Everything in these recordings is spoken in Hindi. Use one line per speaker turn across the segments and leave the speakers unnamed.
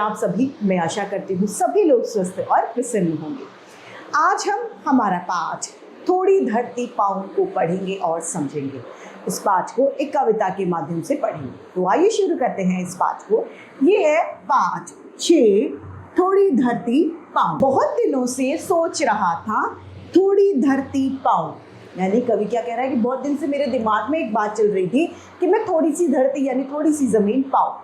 आप सभी, मैं आशा करती हूँ सभी लोग स्वस्थ और प्रसन्न होंगे। आज हम हमारा पाठ थोड़ी धरती पाँव को पढ़ेंगे और समझेंगे। इस पाठ को एक कविता के माध्यम से पढ़ेंगे। तो आइए शुरू करते हैं इस पाठ को। ये है पाठ 6, थोड़ी धरती पाँव। बहुत दिनों से सोच रहा था थोड़ी धरती पाँव, यानी कवि क्या कह रहा है कि बहुत दिन से मेरे दिमाग में एक बात चल रही थी कि मैं थोड़ी सी धरती यानी थोड़ी सी जमीन पाऊँ,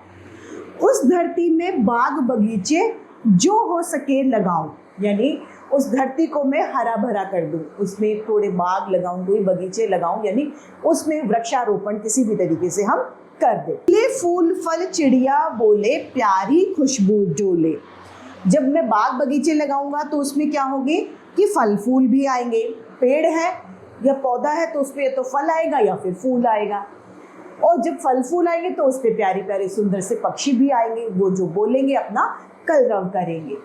उस धरती में बाग बगीचे जो हो सके लगाऊं, यानी उस धरती को मैं हरा भरा कर दूं, उसमें थोड़े बाग लगाऊं, कोई बगीचे लगाऊं, यानी उसमें वृक्षारोपण किसी भी तरीके से हम कर दें। ले फूल फल चिड़िया बोले प्यारी खुशबू डोले। जब मैं बाग बगीचे लगाऊंगा तो उसमें क्या होगी कि फल फूल भी आएंगे। पेड़ है या पौधा है तो उस पर तो फल आएगा या फिर फूल आएगा, और जब फल फूल आएंगे तो उस पर प्यारे प्यारे सुंदर से पक्षी भी आएंगे, वो जो बोलेंगे अपना कलरव करेंगे।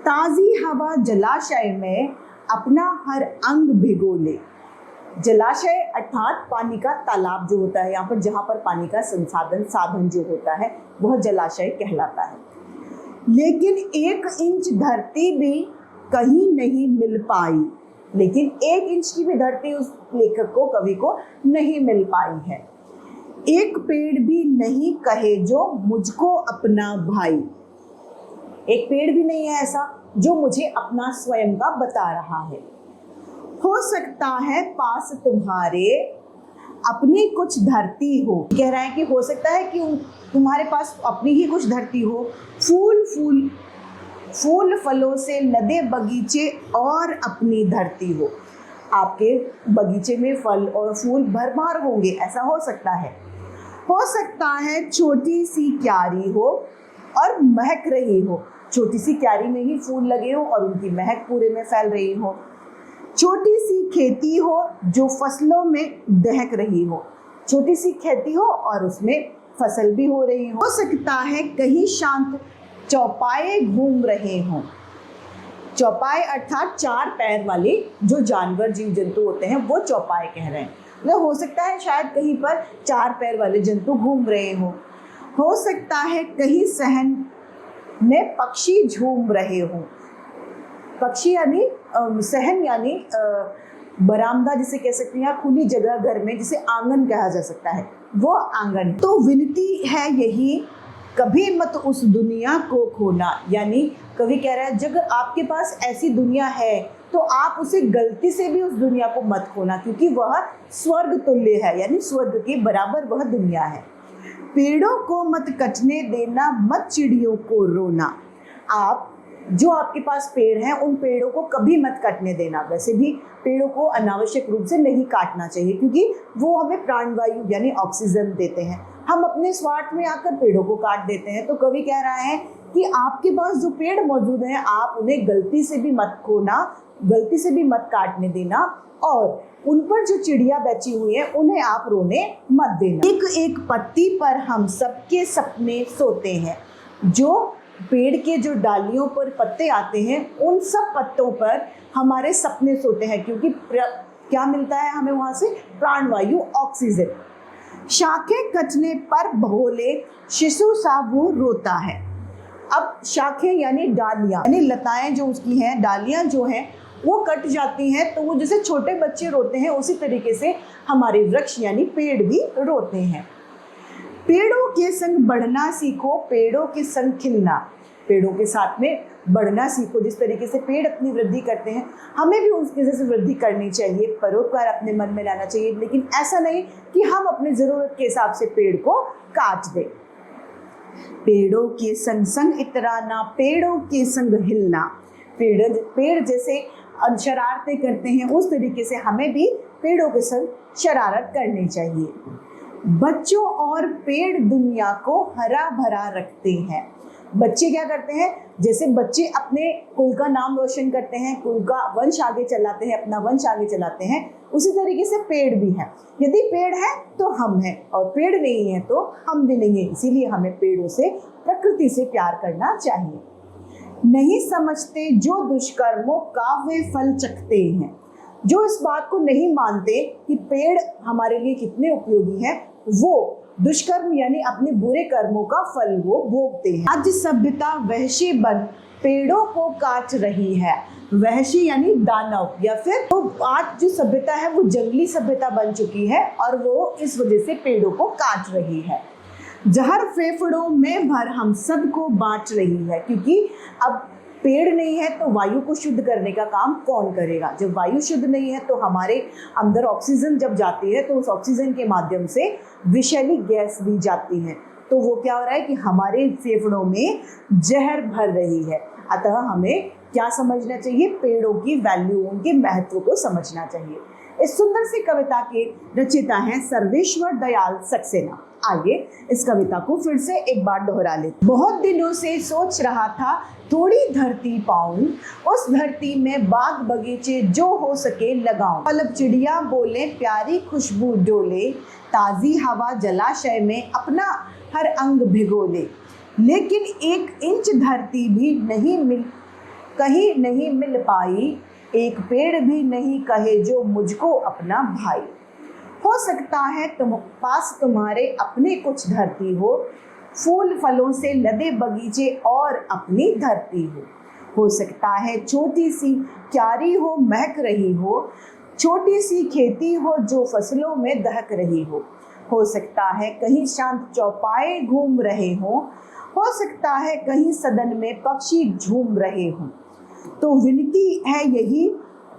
ताज़ी हवा जलाशय में अपना हर अंग भिगोले। जलाशय अर्थात पानी का तालाब जो होता है, यहाँ पर जहाँ पर पानी का साधन जो होता है वह जलाशय कहलाता है। लेकिन 1 इंच धरती भी कहीं नहीं मिल पाई, लेकिन 1 इंच की भी धरती उस लेखक को, कवि को नहीं मिल पाई है। एक पेड़ भी नहीं कहे जो मुझको अपना भाई। एक पेड़ भी नहीं है ऐसा जो मुझे अपना स्वयं का बता रहा है। हो सकता है पास तुम्हारे अपनी कुछ धरती हो। कह रहा है कि हो सकता है कि तुम्हारे पास अपनी ही कुछ धरती हो। फूल फलों से लदे बगीचे और अपनी धरती हो। आपके बगीचे में फल और फूल भरमार होंगे, ऐसा हो सकता है। हो सकता है छोटी सी क्यारी हो और महक रही हो। छोटी सी क्यारी में ही फूल लगे हो और उनकी महक पूरे में फैल रही हो। छोटी सी खेती हो जो फसलों में दहक रही हो। छोटी सी खेती हो और उसमें फसल भी हो रही हो सकता है कहीं शांत चौपाए घूम रहे हों। चौपाए अर्थात 4 पैर वाले जो जानवर जीव जंतु होते हैं वो चौपाए कह रहे हैं। मतलब हो सकता है शायद कहीं पर 4 पैर वाले जंतु घूम रहे हों। हो सकता है कहीं सहन में पक्षी झूम रहे हों। पक्षी यानी सहन यानी बरामदा जिसे कह सकते हैं, या खुली जगह घर में जिसे आंगन कहा जा सकता है, वो आंगन। तो विनती है यही कभी मत उस दुनिया को खोना, यानी कवि कह रहा है जब आपके पास ऐसी दुनिया है तो आप उसे गलती से भी उस दुनिया को मत खोना, क्योंकि वह स्वर्ग तुल्य है, यानी स्वर्ग के बराबर वह दुनिया है। पेड़ों को मत कटने देना, मत चिड़ियों को रोना। आप जो आपके पास पेड़ हैं उन पेड़ों को कभी मत काटने देना। वैसे भी पेड़ों को अनावश्यक रूप से नहीं काटना चाहिए, क्योंकि वो हमें प्राणवायु यानी ऑक्सीजन देते हैं। हम अपने स्वार्थ में आकर पेड़ों को काट देते हैं। तो कवि कह रहा है कि आपके पास जो पेड़ मौजूद हैं आप उन्हें गलती से भी मत खोना, गलती से भी मत काटने देना, और उन पर जो चिड़िया बैठी हुई है उन्हें आप रोने मत देना। एक एक पत्ती पर हम सबके सपने सोते हैं। जो पेड़ के जो डालियों पर पत्ते आते हैं उन सब पत्तों पर हमारे सपने सोते हैं, क्योंकि क्या मिलता है हमें वहां से? प्राणवायु, ऑक्सीजन। शाखें कटने पर भोले शिशु सा वो रोता है। अब शाखें यानी डालियां, यानी लताएं जो उसकी हैं, डालियां जो हैं वो कट जाती हैं, तो वो जैसे छोटे बच्चे रोते हैं उसी तरीके से हमारे वृक्ष यानी पेड़ भी रोते हैं। पेड़ों के संग बढ़ना सीखो, पेड़ों के संग खिलना। पेड़ों के साथ में बढ़ना सीखो। जिस तरीके से पेड़ अपनी वृद्धि करते हैं हमें भी उसकी जैसे वृद्धि करनी चाहिए, परोपकार अपने मन में लाना चाहिए, लेकिन ऐसा नहीं कि हम अपनी ज़रूरत के हिसाब से पेड़ को काट दें। पेड़ों के संग संग इतराना, पेड़ों के संग हिलना। पेड़ जैसे शरारतें करते हैं उस तरीके से हमें भी पेड़ों के संग शरारत करनी चाहिए। बच्चों और पेड़ दुनिया को हरा भरा रखते हैं। बच्चे क्या करते हैं? जैसे बच्चे अपने कुल का नाम रोशन करते हैं, कुल का वंश आगे चलाते हैं, अपना वंश आगे चलाते हैं, उसी तरीके से पेड़ भी हैं। यदि पेड़ है तो हम हैं, और पेड़ नहीं है तो हम भी नहीं है। इसीलिए हमें पेड़ों से, प्रकृति से प्यार करना चाहिए। नहीं समझते जो दुष्कर्मों का वे फल चखते हैं। जो इस बात को नहीं मानते कि पेड़ हमारे लिए कितने उपयोगी हैं, वो दुष्कर्म यानी अपने बुरे कर्मों का फल वो भोगते हैं। आज सभ्यता वहशी बन पेड़ों को काट रही है। वहशी यानी दानव, या फिर तो आज जो सभ्यता है वो जंगली सभ्यता बन चुकी है और वो इस वजह से पेड़ों को काट रही है। जहर फेफड़ों में भर हम सबको बांट रही है, क्योंकि अब पेड़ नहीं है तो वायु को शुद्ध करने का काम कौन करेगा। जब वायु शुद्ध नहीं है तो हमारे अंदर ऑक्सीजन जब जाती है तो उस ऑक्सीजन के माध्यम से विषैली गैस भी जाती है, तो वो क्या हो रहा है कि हमारे फेफड़ों में जहर भर रही है। अतः हमें क्या समझना चाहिए, पेड़ों की वैल्यू, उनके महत्व को समझना चाहिए। इस सुंदर सी कविता के रचयिता हैं सर्वेश्वर दयाल सक्सेना। आइए इस कविता को फिर से एक बार दोहरा लेते। बहुत दिनों से सोच रहा था थोड़ी धरती पाऊं, उस धरती में बाग बगीचे जो हो सके लगाऊं। पलब चिड़िया बोले प्यारी खुशबू डोले, ताज़ी हवा जलाशय में अपना हर अंग भिगोले। लेकिन 1 इंच धरती भी कहीं नहीं मिल पाई, एक पेड़ भी नहीं कहे जो मुझको अपना भाई। हो सकता है पास तुम्हारे अपने कुछ धरती हो, फूल फलों से लदे बगीचे और अपनी धरती हो सकता है छोटी सी क्यारी हो महक रही हो, छोटी सी खेती हो जो फसलों में दहक रही हो सकता है कहीं शांत चौपाए घूम रहे हो सकता है कहीं सदन में पक्षी झूम रहे हों। तो विनती है यही,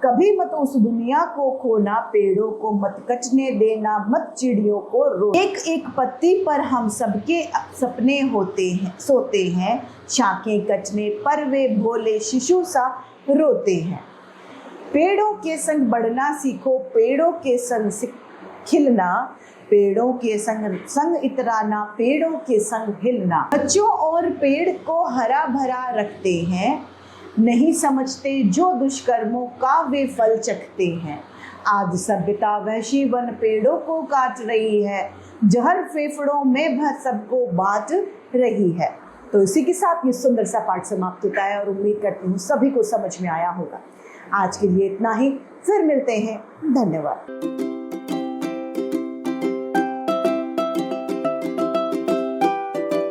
कभी मत उस दुनिया को खोना, पेड़ों को मत कटने देना, मत चिड़ियों को रो। एक एक पत्ती पर हम सबके सपने सोते हैं, शाखें कटने पर वे भोले शिशु सा रोते हैं। पेड़ों के संग बढ़ना सीखो, पेड़ों के संग खिलना, पेड़ों के संग इतराना, पेड़ों के संग हिलना। बच्चों और पेड़ को हरा भरा रखते हैं, नहीं समझते जो दुष्कर्मों का वे फल चखते हैं। आज सभ्यता वहशी वन पेड़ों को काट रही है, जहर फेफड़ों में भर सबको बांट रही है। तो इसी के साथ ये सुंदर सा पाठ समाप्त होता है और उम्मीद करती हूँ सभी को समझ में आया होगा। आज के लिए इतना ही, फिर मिलते हैं। धन्यवाद।